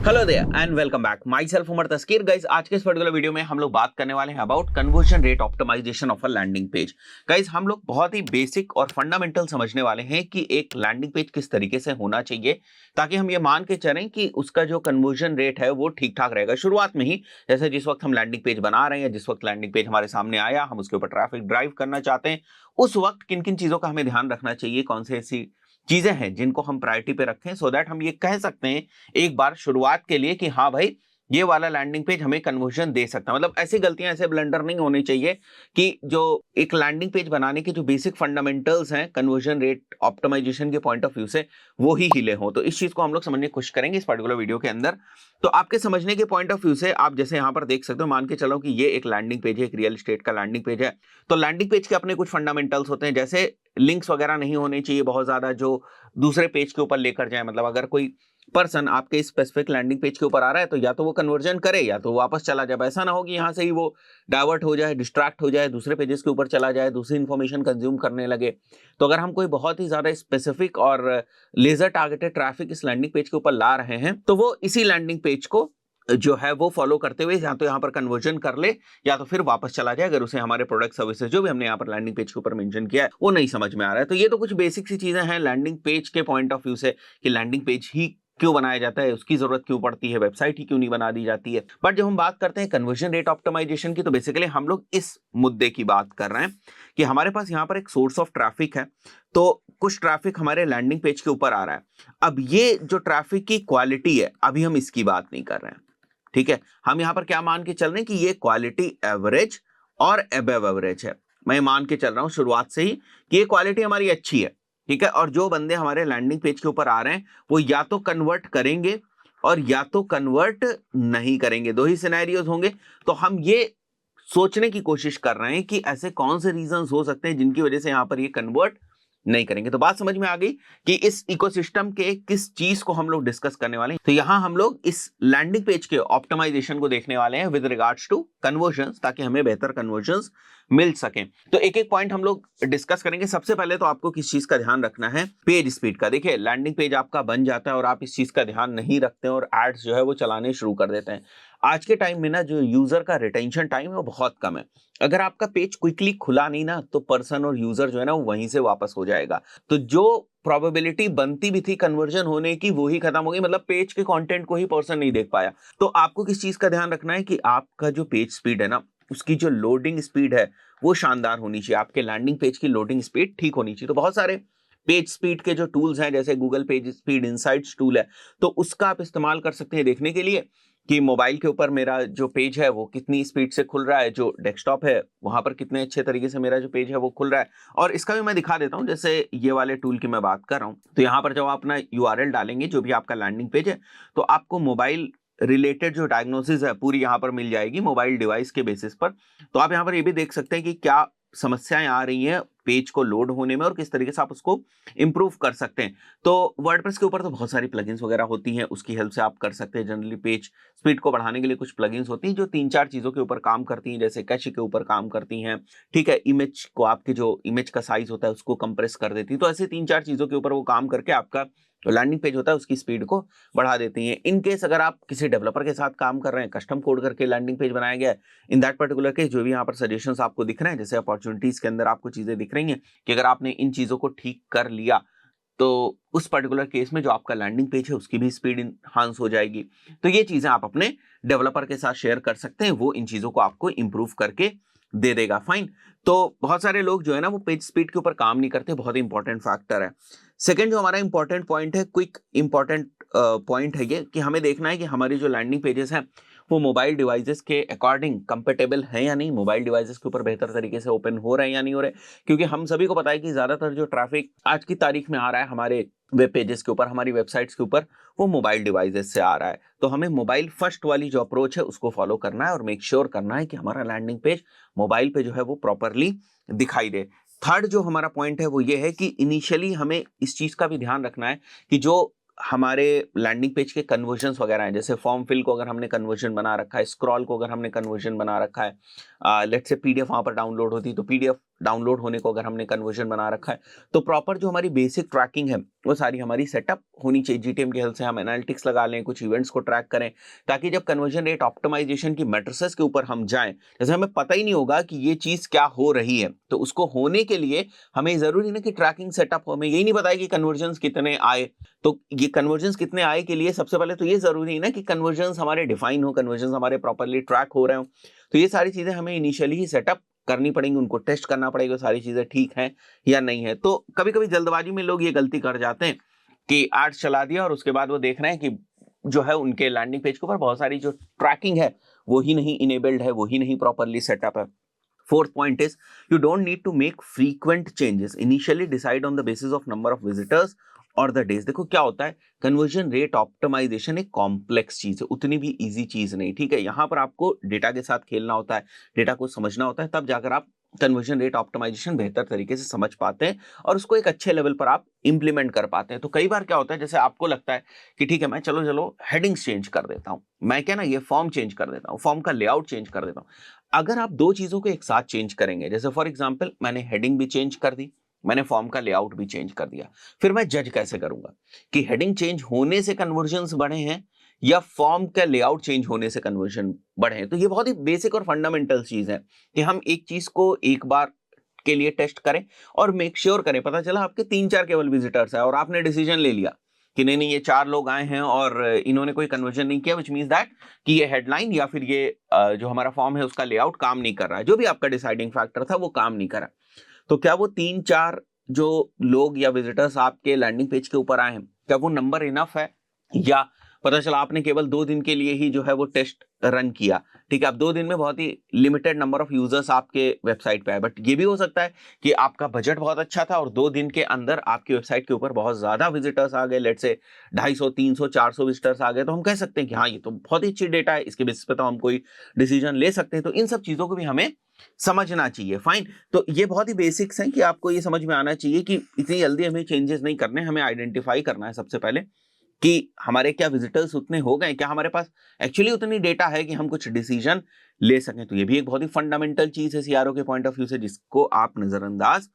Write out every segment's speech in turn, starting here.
Hello there and welcome back myself Umar Taskeer. Guys, आज के इस पर्टिकुलर वीडियो में हम लोग बात करने वाले हैं about conversion rate optimisation of a landing page. Guys, हम लोग बहुत ही बेसिक और फंडामेंटल समझने वाले हैं कि एक लैंडिंग पेज किस तरीके से होना चाहिए ताकि हम ये मान के चलें कि उसका जो कन्वर्जन रेट है वो ठीक ठाक रहेगा शुरुआत में ही। जैसे जिस वक्त हम लैंडिंग पेज बना रहे हैं, जिस वक्त लैंडिंग पेज हमारे सामने आया, हम उसके ऊपर ट्रैफिक ड्राइव करना चाहते हैं, उस वक्त किन किन चीजों का हमें ध्यान रखना चाहिए, कौन सी ऐसी चीजें हैं जिनको हम प्रायोरिटी पे रखें, सो दैट हम ये कह सकते हैं एक बार शुरुआत के लिए कि हाँ भाई, ये वाला लैंडिंग पेज हमें कन्वर्जन दे सकता है। मतलब ऐसी गलतियां, ऐसे ब्लंडर नहीं होने चाहिए कि जो एक लैंडिंग पेज बनाने के जो बेसिक फंडामेंटल्स हैं कन्वर्जन रेट ऑप्टिमाइजेशन के पॉइंट ऑफ व्यू से, वो ही हिले हों। तो इस चीज को हम लोग समझने की कोशिश करेंगे इस पर्टिकुलर वीडियो के अंदर। तो आपके समझने के पॉइंट ऑफ व्यू से आप जैसे यहाँ पर देख सकते हो, मान के चलो कि ये एक लैंडिंग पेज है, एक रियल एस्टेट का लैंडिंग पेज है। तो लैंडिंग पेज के अपने कुछ फंडामेंटल्स होते हैं, जैसे लिंक्स वगैरह नहीं होने चाहिए बहुत ज्यादा जो दूसरे पेज के ऊपर लेकर जाए। मतलब अगर कोई पर्सन आपके स्पेसिफिक लैंडिंग पेज के ऊपर आ रहा है तो या तो वो कन्वर्जन करे या तो वापस चला जाए। ऐसा ना हो कि यहाँ से ही वो डाइवर्ट हो जाए, डिस्ट्रैक्ट हो जाए, दूसरे पेजेस के ऊपर चला जाए, दूसरी इंफॉर्मेशन कंज्यूम करने लगे। तो अगर हम कोई बहुत ही ज्यादा स्पेसिफिक और लेजर टारगेटेड ट्रैफिक इस लैंडिंग पेज के ऊपर ला रहे हैं तो वो इसी लैंडिंग पेज को जो है वो फॉलो करते हुए या तो यहाँ पर कन्वर्जन कर ले या तो फिर वापस चला जाए, अगर उसे हमारे प्रोडक्ट सर्विसेज जो भी हमने यहाँ पर लैंडिंग पेज के ऊपर मेंशन किया है वो नहीं समझ में आ रहा है। तो ये तो कुछ बेसिक सी चीजें हैं लैंडिंग पेज के पॉइंट ऑफ व्यू से कि लैंडिंग पेज ही क्यों बनाया जाता है, उसकी जरूरत क्यों पड़ती है, वेबसाइट ही क्यों नहीं बना दी जाती है। बट जब हम बात करते हैं कन्वर्जन रेट ऑप्टिमाइजेशन की तो बेसिकली हम लोग इस मुद्दे की बात कर रहे हैं कि हमारे पास यहाँ पर एक सोर्स ऑफ ट्रैफिक है। तो कुछ ट्रैफिक हमारे लैंडिंग पेज के ऊपर आ रहा है। अब ये जो ट्रैफिक की क्वालिटी है, अभी हम इसकी बात नहीं कर रहे हैं, ठीक है। हम यहां पर क्या मान के चल रहे हैं कि ये क्वालिटी एवरेज और अबव एवरेज है। मैं मान के चल रहा हूं शुरुआत से ही कि ये क्वालिटी हमारी अच्छी है, ठीक है। और जो बंदे हमारे लैंडिंग पेज के ऊपर आ रहे हैं वो या तो कन्वर्ट करेंगे और या तो कन्वर्ट नहीं करेंगे, दो ही सिनेरियोज होंगे। तो हम ये सोचने की कोशिश कर रहे हैं कि ऐसे कौन से रीजंस हो सकते हैं जिनकी वजह से यहां पर ये कन्वर्ट नहीं करेंगे। तो बात समझ में आ गई कि इस इकोसिस्टम के किस चीज को हम लोग डिस्कस करने वाले हैं। तो यहां हम लोग इस लैंडिंग पेज के ऑप्टिमाइजेशन को देखने वाले हैं विद रिगार्ड्स टू कन्वर्जंस, ताकि हमें बेहतर कन्वर्जंस मिल सके। तो एक एक पॉइंट हम लोग डिस्कस करेंगे। सबसे पहले तो आपको किस चीज का ध्यान रखना है, पेज स्पीड का। देखिए, लैंडिंग पेज आपका बन जाता है और आप इस चीज का ध्यान नहीं रखते हैं और एड्स जो है वो चलाने शुरू कर देते हैं। आज के टाइम में ना जो यूजर का रिटेंशन टाइम है वो बहुत कम है। अगर आपका पेज क्विकली खुला नहीं ना तो पर्सन और यूजर जो है ना वो वहीं से वापस हो जाएगा। तो जो प्रोबेबिलिटी बनती भी थी कन्वर्जन होने की वो ही खत्म हो गई। मतलब पेज के कंटेंट को ही पर्सन नहीं देख पाया। तो आपको किस चीज का ध्यान रखना है कि आपका जो पेज स्पीड है ना, उसकी जो लोडिंग स्पीड है वो शानदार होनी चाहिए। आपके लैंडिंग पेज की लोडिंग स्पीड ठीक होनी चाहिए। तो बहुत सारे पेज स्पीड के जो टूल्स हैं, जैसे Google page speed insights tool है, तो उसका आप इस्तेमाल कर सकते हैं देखने के लिए कि मोबाइल के ऊपर मेरा जो पेज है वो कितनी स्पीड से खुल रहा है, जो डेस्कटॉप है वहां पर कितने अच्छे तरीके से मेरा जो पेज है वो खुल रहा है। और इसका भी मैं दिखा देता हूं। जैसे ये वाले टूल की मैं बात कर रहा हूं, तो यहाँ पर जब आप अपना यूआरएल डालेंगे जो भी आपका लैंडिंग पेज है, तो आपको मोबाइल रिलेटेड जो डायग्नोसिस है पूरी यहाँ पर मिल जाएगी मोबाइल डिवाइस के बेसिस पर। तो आप यहाँ पर ये भी देख सकते हैं कि क्या समस्याएं आ रही हैं पेज को लोड होने में और किस तरीके से आप उसको इंप्रूव कर सकते हैं। तो वर्डप्रेस के ऊपर तो बहुत सारी प्लगइन्स वगैरह होती हैं, उसकी हेल्प से आप कर सकते हैं। जनरली पेज स्पीड को बढ़ाने के लिए कुछ प्लगइन्स होती हैं जो तीन चार चीजों के ऊपर काम करती हैं, जैसे कैश के ऊपर काम करती हैं, ठीक है। इमेज को, आपके जो इमेज का साइज होता है उसको कंप्रेस कर देती है। तो ऐसे तीन चार चीजों के ऊपर वो काम करके आपका जो लैंडिंग पेज होता है उसकी स्पीड को बढ़ा देती हैं। इन केस अगर आप किसी डेवलपर के साथ काम कर रहे हैं, कस्टम कोड करके लैंडिंग पेज बनाया गया है, इन दैट पर्टिकुलर केस जो भी यहाँ पर सजेशंस आपको दिख रहे हैं, जैसे अपॉर्चुनिटीज के अंदर आपको चीजें दिख रही हैं कि अगर आपने इन चीजों को ठीक कर लिया तो उस पर्टिकुलर केस में जो आपका लैंडिंग पेज है उसकी भी स्पीड इनहांस हो जाएगी। तो ये चीजें आप अपने डेवलपर के साथ शेयर कर सकते हैं, वो इन चीजों को आपको इंप्रूव करके दे देगा। फाइन। तो बहुत सारे लोग जो है ना वो पेज स्पीड के ऊपर काम नहीं करते, बहुत इंपॉर्टेंट फैक्टर है। सेकंड जो हमारा इंपॉर्टेंट पॉइंट है, क्विक इंपॉर्टेंट पॉइंट है ये कि हमें देखना है कि हमारी जो लैंडिंग पेजेस हैं वो मोबाइल डिवाइसेस के अकॉर्डिंग कंपेटेबल है या नहीं, मोबाइल डिवाइसेस के ऊपर बेहतर तरीके से ओपन हो रहे हैं या नहीं हो रहे। क्योंकि हम सभी को पता है कि ज्यादातर जो ट्रैफिक आज की तारीख में आ रहा है हमारे वेब पेजेस के ऊपर, हमारी वेबसाइट्स के ऊपर, वो मोबाइल डिवाइसेस से आ रहा है। तो हमें मोबाइल फर्स्ट वाली जो अप्रोच है उसको फॉलो करना है और मेक श्योर करना है कि हमारा लैंडिंग पेज मोबाइल पे जो है वो प्रॉपरली दिखाई दे। थर्ड जो हमारा पॉइंट है वो ये है कि इनिशियली हमें इस चीज का भी ध्यान रखना है कि जो हमारे लैंडिंग पेज के कन्वर्जन्स वगैरह हैं, जैसे फॉर्म फिल को अगर हमने कन्वर्जन बना रखा है, स्क्रॉल को अगर हमने कन्वर्जन बना रखा है, लेट्स से पीडीएफ वहां पर डाउनलोड होती है तो पीडीएफ डाउनलोड होने को अगर हमने कन्वर्जन बना रखा है, तो प्रॉपर जो हमारी बेसिक ट्रैकिंग है वो सारी हमारी सेटअप होनी चाहिए। जीटीएम की हेल्प से हम एनालिटिक्स लगा लें, कुछ इवेंट्स को ट्रैक करें, ताकि जब कन्वर्जन रेट ऑप्टिमाइजेशन की मैट्रिसेस के ऊपर हम जाएं, जैसे हमें पता ही नहीं होगा कि ये चीज क्या हो रही है, तो उसको होने के लिए हमें जरूरी ना कि ट्रैकिंग सेटअप हो, हमें यही नहीं पता है कि कन्वर्जन कितने आए। तो ये कन्वर्जन कितने आए के लिए सबसे पहले तो ये जरूरी है ना कि कन्वर्जन हमारे डिफाइन हो, कन्वर्जन हमारे प्रॉपरली ट्रैक हो रहे हो। तो ये सारी चीजें हमें इनिशियली ही सेटअप करनी पड़ेंगी, उनको टेस्ट करना पड़ेगा सारी चीजें ठीक हैं या नहीं है। तो कभी कभी जल्दबाजी में लोग ये गलती कर जाते हैं कि एड्स चला दिया और उसके बाद वो देख रहे हैं कि जो है उनके लैंडिंग पेज के ऊपर बहुत सारी जो ट्रैकिंग है वो ही नहीं इनेबल्ड है, वो ही नहीं प्रॉपरली सेटअप है। Fourth point is you don't need to make frequent changes. Initially decide on the basis of number of visitors और द डेज। देखो क्या होता है, कन्वर्जन रेट ऑप्टिमाइजेशन एक कॉम्प्लेक्स चीज है, उतनी भी इजी चीज नहीं, ठीक है। यहाँ पर आपको डेटा के साथ खेलना होता है, डेटा को समझना होता है, तब जाकर आप कन्वर्जन रेट ऑप्टिमाइजेशन बेहतर तरीके से समझ पाते हैं और उसको एक अच्छे लेवल पर आप इंप्लीमेंट कर पाते हैं। तो कई बार क्या होता है, जैसे आपको लगता है कि ठीक है मैं चलो हेडिंग्स चेंज कर देता हूँ, मैं क्या ना ये फॉर्म चेंज कर देता हूँ, फॉर्म का लेआउट चेंज कर देता हूँ। अगर आप दो चीजों को एक साथ चेंज करेंगे, जैसे फॉर एग्जाम्पल मैंने हेडिंग भी चेंज कर दी, मैंने फॉर्म का लेआउट भी चेंज कर दिया, फिर मैं जज कैसे करूंगा कि हेडिंग चेंज होने से कन्वर्जन्स बढ़े हैं या फॉर्म का लेआउट चेंज होने से कन्वर्जन बढ़े हैं। तो ये बहुत ही बेसिक और फंडामेंटल चीज है कि हम एक चीज को एक बार के लिए टेस्ट करें और मेक श्योर करें। पता चला आपके 3-4 केवल विजिटर्स है और आपने डिसीजन ले लिया कि नहीं ये 4 लोग आए हैं और इन्होंने कोई कन्वर्जन नहीं किया, विच मींस दैट कि ये हेडलाइन या फिर ये जो हमारा फॉर्म है उसका लेआउट काम नहीं कर रहा है, जो भी आपका डिसाइडिंग फैक्टर था वो काम नहीं करा। तो क्या वो 3-4 जो लोग या विजिटर्स आपके लैंडिंग पेज के ऊपर आए हैं, क्या वो नंबर इनफ है, या पता चला आपने केवल 2 दिन के लिए ही जो है वो टेस्ट रन किया, ठीक है। अब 2 दिन में बहुत ही लिमिटेड नंबर ऑफ यूजर्स आपके वेबसाइट पे आए, बट ये भी हो सकता है कि आपका बजट बहुत अच्छा था और 2 दिन के अंदर आपकी वेबसाइट के ऊपर बहुत ज्यादा विजिटर्स आ गए, लेट्स से 250, 300, 400 विजिटर्स आ गए, तो हम कह सकते हैं कि हाँ ये तो बहुत ही अच्छी डेटा है, इसके बेसिस पे तो हम कोई डिसीजन ले सकते हैं। तो इन सब चीजों को भी हमें समझना चाहिए। फाइन, तो ये बहुत ही बेसिक्स हैं कि आपको ये समझ में आना चाहिए कि इतनी जल्दी हमें चेंजेस नहीं करने, हमें आइडेंटिफाई करना है सबसे पहले कि हमारे क्या विजिटर्स उतने हो गए, क्या हमारे पास एक्चुअली उतनी डेटा है कि हम कुछ डिसीजन ले सकें। तो ये भी एक बहुत ही फंडामेंटल चीज है सीआरओ के पॉइंट ऑफ व्यू से, जिसको आप नजरअंदाज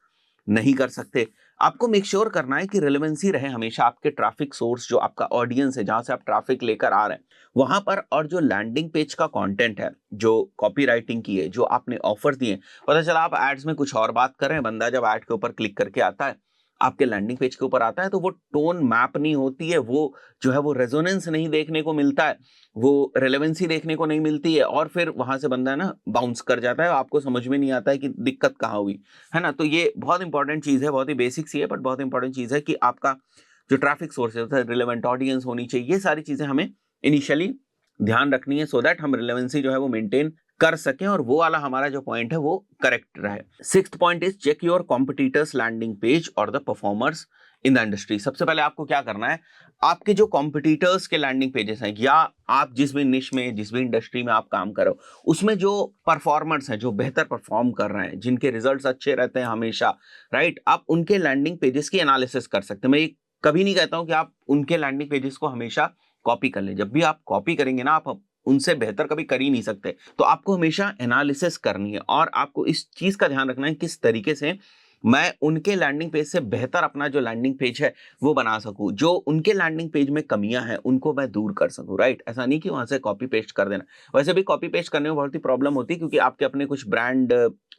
नहीं कर सकते। आपको मेक श्योर करना है कि रिलेवेंसी रहे हमेशा आपके ट्रैफिक सोर्स, जो आपका ऑडियंस है, जहां से आप ट्रैफिक लेकर आ रहे हैं वहां पर, और जो लैंडिंग पेज का कंटेंट है, जो कॉपी राइटिंग की है, जो आपने ऑफर दिए। पता चला आप एड्स में कुछ और बात कर रहे हैं, बंदा जब एड के ऊपर क्लिक करके आता है, आपके लैंडिंग पेज के ऊपर आता है, तो वो टोन मैप नहीं होती है, वो जो है वो रेजोनेंस नहीं देखने को मिलता है, वो रेलेवेंसी देखने को नहीं मिलती है, और फिर वहां से बंदा ना बाउंस कर जाता है, आपको समझ में नहीं आता है कि दिक्कत कहाँ हुई, है ना। तो ये बहुत इंपॉर्टेंट चीज है, बहुत ही बेसिक सी है, बट बहुत इंपॉर्टेंट चीज है कि आपका जो ट्रैफिक सोर्स है, रिलेवेंट ऑडियंस होनी चाहिए, ये सारी चीजें हमें इनिशियली ध्यान रखनी है, सो दैट हम रिलेवेंसी जो है वो मेंटेन कर सकें और वो वाला हमारा जो पॉइंट है वो करेक्ट रहे। 6th point is check your competitors landing page और the performers in the industry. सबसे पहले आपको क्या करना है, आपके जो कॉम्पिटिटर्स के लैंडिंग पेजेस हैं, या आप जिस भी निश में, जिस भी इंडस्ट्री में आप काम करो, उसमें जो परफॉर्मर्स हैं, जो बेहतर परफॉर्म कर रहे हैं, जिनके रिजल्ट्स अच्छे रहते हैं हमेशा, राइट, आप उनके लैंडिंग पेजेस की एनालिसिस कर सकते हैं। मैं ये कभी नहीं कहता हूं कि आप उनके लैंडिंग पेजेस को हमेशा कॉपी कर लें। जब भी आप कॉपी करेंगे ना, आप उनसे बेहतर कभी कर ही नहीं सकते। तो आपको हमेशा एनालिसिस करनी है और आपको इस चीज का ध्यान रखना है किस तरीके से मैं उनके लैंडिंग पेज से बेहतर अपना जो लैंडिंग पेज है वो बना सकूं, जो उनके लैंडिंग पेज में कमियां हैं उनको मैं दूर कर सकूं, राइट। ऐसा नहीं कि वहां से कॉपी पेस्ट कर देना। वैसे भी कॉपी पेस्ट करने में बहुत ही प्रॉब्लम होती है, क्योंकि आपके अपने कुछ ब्रांड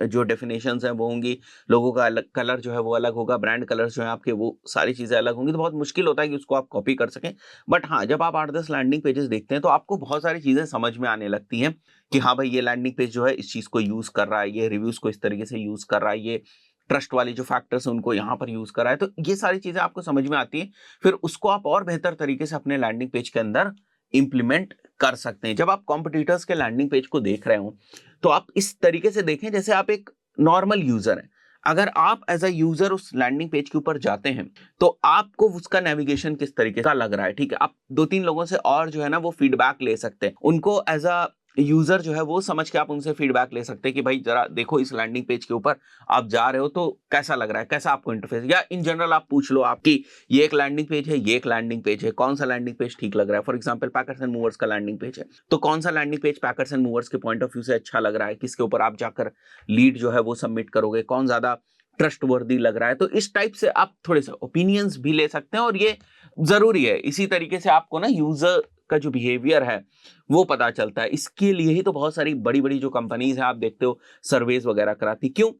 जो डेफिनेशंस हैं वो होंगी, लोगों का अलग कलर जो है वो अलग होगा, ब्रांड कलर्स जो है आपके वो सारी चीजें अलग होंगी, तो बहुत मुश्किल होता है कि उसको आप कॉपी कर सकें। बट हाँ, जब आप 8-10 लैंडिंग पेजेस देखते हैं तो आपको बहुत सारी चीजें समझ में आने लगती हैं कि हाँ भाई ये लैंडिंग पेज जो है इस चीज को यूज कर रहा है, ये रिव्यूज को इस तरीके से यूज कर रहा है, ये ट्रस्ट वाली जो फैक्टर्स हैं उनको यहाँ पर यूज करा है। तो ये सारी चीजें आपको समझ में आती है, फिर उसको आप और बेहतर तरीके से अपने लैंडिंग पेज के अंदर इंप्लीमेंट कर सकते हैं। जब आप कॉम्पिटिटर्स के लैंडिंग पेज को देख रहे हो तो आप इस तरीके से देखें जैसे आप एक नॉर्मल यूजर हैं। अगर आप एज अ यूजर उस लैंडिंग पेज के ऊपर जाते हैं तो आपको उसका नेविगेशन किस तरीके का लग रहा है, ठीक है। आप 2-3 लोगों से और जो है ना वो फीडबैक ले सकते हैं, उनको एज अ यूजर जो है वो समझ के आप उनसे फीडबैक ले सकते हैं कि भाई जरा देखो इस लैंडिंग पेज के ऊपर आप जा रहे हो तो कैसा लग रहा है, कैसा आपको इंटरफेस, या इन जनरल आप पूछ लो आपकी ये एक लैंडिंग पेज है, ये एक लैंडिंग पेज है, कौन सा लैंडिंग पेज ठीक लग रहा है। For example packers and movers का लैंडिंग पेज है, तो कौन सा landing page packers and movers के पॉइंट ऑफ व्यू से अच्छा लग रहा है, किसके ऊपर आप जाकर लीड जो है वो सबमिट करोगे, कौन ज्यादा ट्रस्ट वर्दी लग रहा है। तो इस टाइप से आप थोड़े से ओपिनियंस भी ले सकते हैं, और ये जरूरी है। इसी तरीके से आपको ना यूजर का जो बिहेवियर है वो पता चलता है। इसके लिए ही तो बहुत सारी बड़ी बड़ी जो कंपनीज हैं आप देखते हो सर्वेस वगैरह कराती, क्यों?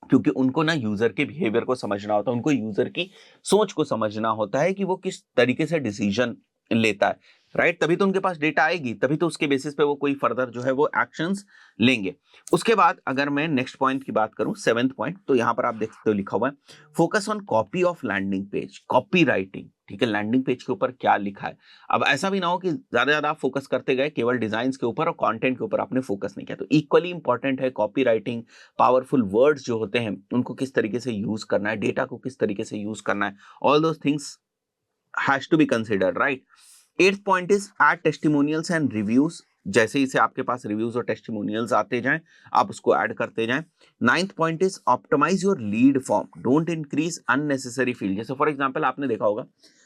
क्योंकि उनको ना यूजर के बिहेवियर को समझना होता है, उनको यूजर की सोच को समझना होता है कि वो किस तरीके से डिसीजन लेता है, राइट? तभी तो उनके पास डेटा आएगी, तभी तो उसके बेसिस पे वो कोई फर्दर जो है वो एक्शंस लेंगे। उसके बाद अगर मैं नेक्स्ट पॉइंट की बात करूं, 7th पॉइंट, तो यहां पर आप देख सकते हो लिखा हुआ है focus on copy of landing page, copy writing. ठीक है, लैंडिंग पेज के ऊपर क्या लिखा है। अब ऐसा भी ना हो कि ज्यादा आप फोकस करते गए केवल डिजाइन के ऊपर और कंटेंट के ऊपर आपने फोकस नहीं किया। तो इक्वली इंपॉर्टेंट है कॉपी राइटिंग, पावरफुल वर्ड्स जो होते हैं उनको किस तरीके से यूज करना है, डेटा को किस तरीके से यूज करना है, all those things has to be considered, right? 8th point is add testimonials and reviews. जैसे ही से आपके पास रिव्यूज और टेस्टिमोनियल्स आते जाएं आप उसको ऐड करते जाएं। 9th point is optimise your lead form, don't increase unnecessary field. जैसे फॉर एग्जांपल आपने देखा होगा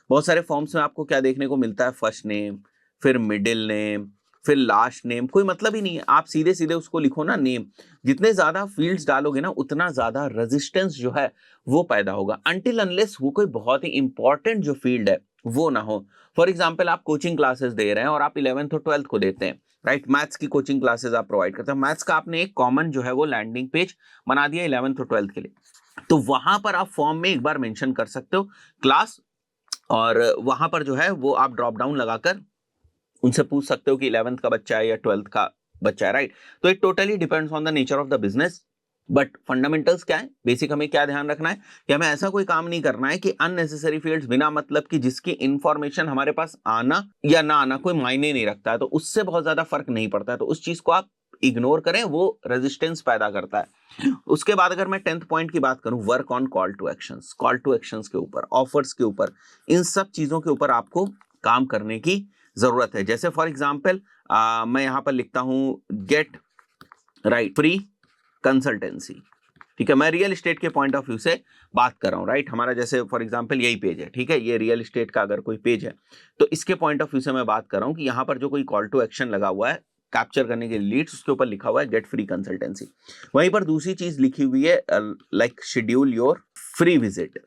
बहुत सारे फॉर्म्स में आपको क्या देखने को मिलता है, फर्स्ट नेम, फिर मिडिल नेम, फिर लास्ट नेम, कोई मतलब ही नहीं है। आप सीधे सीधे उसको लिखो ना नेम। जितने ज्यादा फील्ड्स डालोगे ना उतना ज्यादा रेजिस्टेंस जो है वो पैदा होगा, अनटिल अनलेस वो कोई बहुत ही इंपॉर्टेंट जो फील्ड है वो ना हो। फॉर एग्जाम्पल आप कोचिंग क्लासेस दे रहे हैं और आप 11th और 12th को देते हैं, राइट? मैथ्स की कोचिंग क्लासेस आप प्रोवाइड करते हैं, मैथ्स का आपने एक कॉमन जो है वो लैंडिंग पेज बना दिया 11th और 12th के लिए, तो वहां पर आप फॉर्म में एक बार मेंशन कर सकते हो क्लास, और वहां पर जो है वो आप ड्रॉप डाउन लगाकर उनसे पूछ सकते हो कि 11th का बच्चा है या 12th का बच्चा है, राइट? तो it totally depends on the nature of the business, but fundamentals क्या है, बेसिक हमें क्या ध्यान रखना है कि हमें ऐसा कोई काम नहीं करना है कि अननेसेसरी फील्ड्स बिना मतलब की जिसकी इंफॉर्मेशन हमारे पास आना या ना आना कोई मायने नहीं रखता है, तो उससे बहुत ज्यादा फर्क नहीं पड़ता है, तो उस चीज को आप इग्नोर करें, वो रेजिस्टेंस पैदा करता है। उसके बाद अगर मैं 10th पॉइंट की बात करूं, work on call to actions, call to actions के ऊपर, ऑफर्स के ऊपर, इन सब चीजों के ऊपर आपको काम करने की जरूरत है। जैसे फॉर एग्जाम्पल मैं यहां पर लिखता हूं गेट राइट फ्री कंसल्टेंसी। ठीक है, मैं रियल एस्टेट के पॉइंट ऑफ व्यू से बात कर रहा हूं, राइट? हमारा जैसे फॉर एग्जांपल यही पेज है, ठीक है, ये रियल एस्टेट का अगर कोई पेज है तो इसके पॉइंट ऑफ व्यू से मैं बात कर रहा हूं कि यहां पर जो कोई कॉल टू एक्शन लगा हुआ है कैप्चर करने के लीड्स, उसके ऊपर लिखा हुआ है गेट फ्री कंसल्टेंसी। वहीं पर दूसरी चीज लिखी हुई है like schedule your free visit.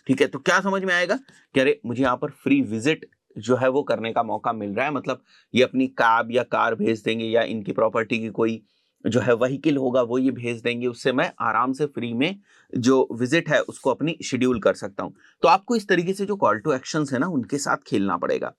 ठीक है, तो क्या समझ में आएगा कि अरे मुझे यहाँ पर फ्री विजिट जो है वो करने का मौका मिल रहा है, मतलब ये अपनी कैब या कार भेज देंगे या इनकी प्रॉपर्टी की कोई जो है व्हीकल होगा वो ये भेज देंगे, उससे मैं आराम से फ्री में जो विजिट है उसको अपनी शेड्यूल कर सकता हूं। तो आपको इस तरीके से जो कॉल टू एक्शंस है ना उनके साथ खेलना पड़ेगा।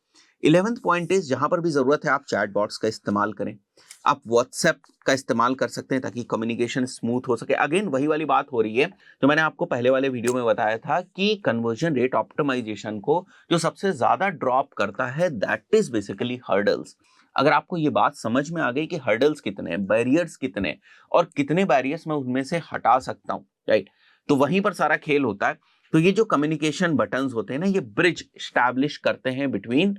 11th पॉइंट इज जहां पर भी जरूरत है आप चैट बॉट्स का इस्तेमाल करें, आप व्हाट्सएप का इस्तेमाल कर सकते हैं ताकि कम्युनिकेशन स्मूथ हो सके। अगेन वही वाली बात हो रही है जो मैंने आपको पहले वाले वीडियो में बताया था कि कन्वर्जन रेट ऑप्टिमाइजेशन को जो सबसे ज्यादा ड्रॉप करता है दैट इज बेसिकली हर्डल्स। अगर आपको ये बात समझ में आ गई कि हर्डल्स कितने हैं, बैरियर्स कितने और कितने बैरियर्स मैं उनमें से हटा सकता हूं, राइट, तो वहीं पर सारा खेल होता है। तो ये जो कम्युनिकेशन बटन्स होते हैं ना ये ब्रिज स्टैब्लिश करते हैं बिटवीन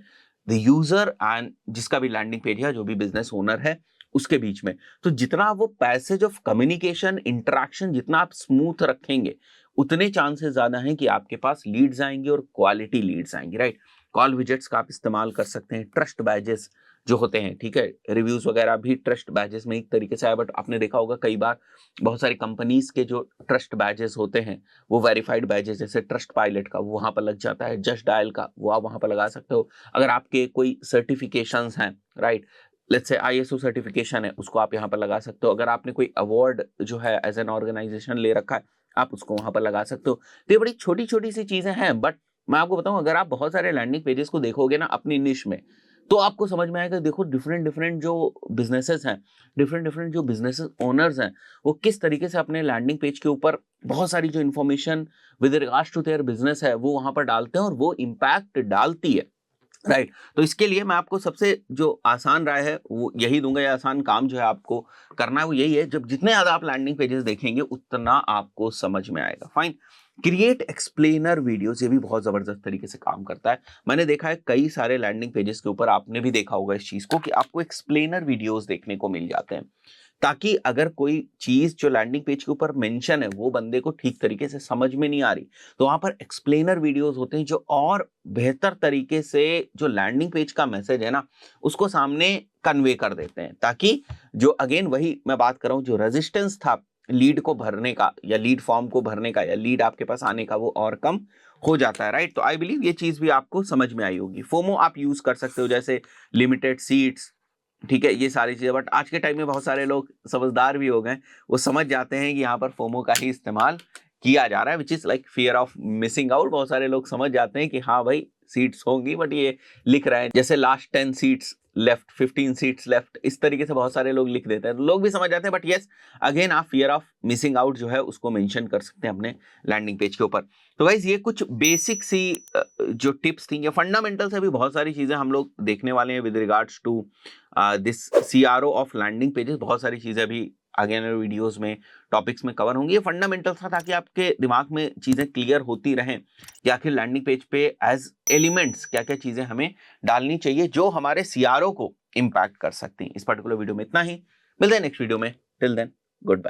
द यूजर एंड जिसका भी लैंडिंग पेज है, जो भी बिजनेस ओनर है उसके बीच में। तो जितना वो पैसेज ऑफ कम्युनिकेशन इंटरेक्शन जितना आप स्मूथ रखेंगे उतने चांसेस ज्यादा हैं कि आपके पास लीड्स आएंगे और क्वालिटी लीड्स आएंगी, राइट? कॉल विजेट्स का आप इस्तेमाल कर सकते हैं, ट्रस्ट बैजेस जो होते हैं, ठीक है, रिव्यूज वगैरह भी ट्रस्ट बैजेस में एक तरीके से है, बट आपने देखा होगा कई बार बहुत सारी कंपनीज के जो ट्रस्ट बैजेस होते हैं वो वेरीफाइड बैजेस, जैसे ट्रस्ट पायलट का वो वहां पर लग जाता है, जस्ट डायल का वो आप वहां पर लगा सकते हो। अगर आपके कोई सर्टिफिकेशंस हैं, right, let's say ISO certification है उसको आप यहाँ पर लगा सकते हो। अगर आपने कोई अवार्ड जो है एज एन ऑर्गेनाइजेशन ले रखा है आप उसको वहां पर लगा सकते हो। तो ये बड़ी छोटी छोटी सी चीजें हैं, बट मैं आपको बताऊं अगर आप बहुत सारे लैंडिंग पेजेस को देखोगे ना अपनी निश में तो आपको समझ में आएगा। देखो डिफरेंट डिफरेंट जो बिजनेसेस हैं, डिफरेंट डिफरेंट जो बिजनेस ओनर्स हैं वो किस तरीके से अपने लैंडिंग पेज के ऊपर बहुत सारी जो information with regards to their business है वो वहां पर डालते हैं और वो इम्पैक्ट डालती है राइट तो इसके लिए मैं आपको सबसे जो आसान राय है वो यही दूंगा, या आसान काम जो है आपको करना है वो यही है, जब जितने ज्यादा आप लैंडिंग पेजेस देखेंगे उतना आपको समझ में आएगा। फाइन। क्रिएट एक्सप्लेनर वीडियोस, ये भी बहुत जबरदस्त तरीके से काम करता है। मैंने देखा है कई सारे लैंडिंग पेजेस के ऊपर, आपने भी देखा होगा इस चीज को, कि आपको एक्सप्लेनर वीडियोस देखने को मिल जाते हैं, ताकि अगर कोई चीज जो लैंडिंग पेज के ऊपर मेंशन है वो बंदे को ठीक तरीके से समझ में नहीं आ रही, तो वहां पर एक्सप्लेनर वीडियोस होते हैं जो और बेहतर तरीके से जो लैंडिंग पेज का मैसेज है ना उसको सामने कन्वे कर देते हैं, ताकि जो अगेन वही मैं बात कर रहा हूं, जो रेजिस्टेंस था लीड को भरने का या लीड फॉर्म को भरने का या लीड आपके पास आने का, वो और कम हो जाता है। राइट तो आई बिलीव ये चीज भी आपको समझ में आई होगी। फोमो आप यूज कर सकते हो, जैसे लिमिटेड सीट्स, ठीक है, ये सारी चीजें। बट आज के टाइम में बहुत सारे लोग समझदार भी हो गए, वो समझ जाते हैं कि यहाँ पर फोमो का ही इस्तेमाल किया जा रहा है, which is like fear of missing out. बहुत सारे लोग समझ जाते हैं कि हाँ भाई सीट्स होंगी, बट ये लिख रहे हैं जैसे last 10 seats left, 15 seats left, इस तरीके से बहुत सारे लोग लिख देते हैं, तो लोग भी समझ जाते हैं। बट यस, अगेन आप फियर ऑफ मिसिंग आउट जो है उसको मेंशन कर सकते हैं अपने लैंडिंग पेज के ऊपर। तो गाइस ये कुछ बेसिक सी जो टिप्स थी, या फंडामेंटल से भी बहुत सारी चीजें हम लोग देखने वाले हैं with regards to this CRO of landing pages. बहुत सारी चीजें अभी आगे आने वाले वीडियोस में टॉपिक्स में कवर होंगी। ये फंडामेंटल था ताकि आपके दिमाग में चीजें क्लियर होती रहें कि आखिर लैंडिंग पेज पे एज एलिमेंट्स क्या क्या चीजें हमें डालनी चाहिए जो हमारे CRO को इम्पैक्ट कर सकती हैं। इस पर्टिकुलर वीडियो में इतना ही, मिलते हैं नेक्स्ट वीडियो में। Till then, good bye.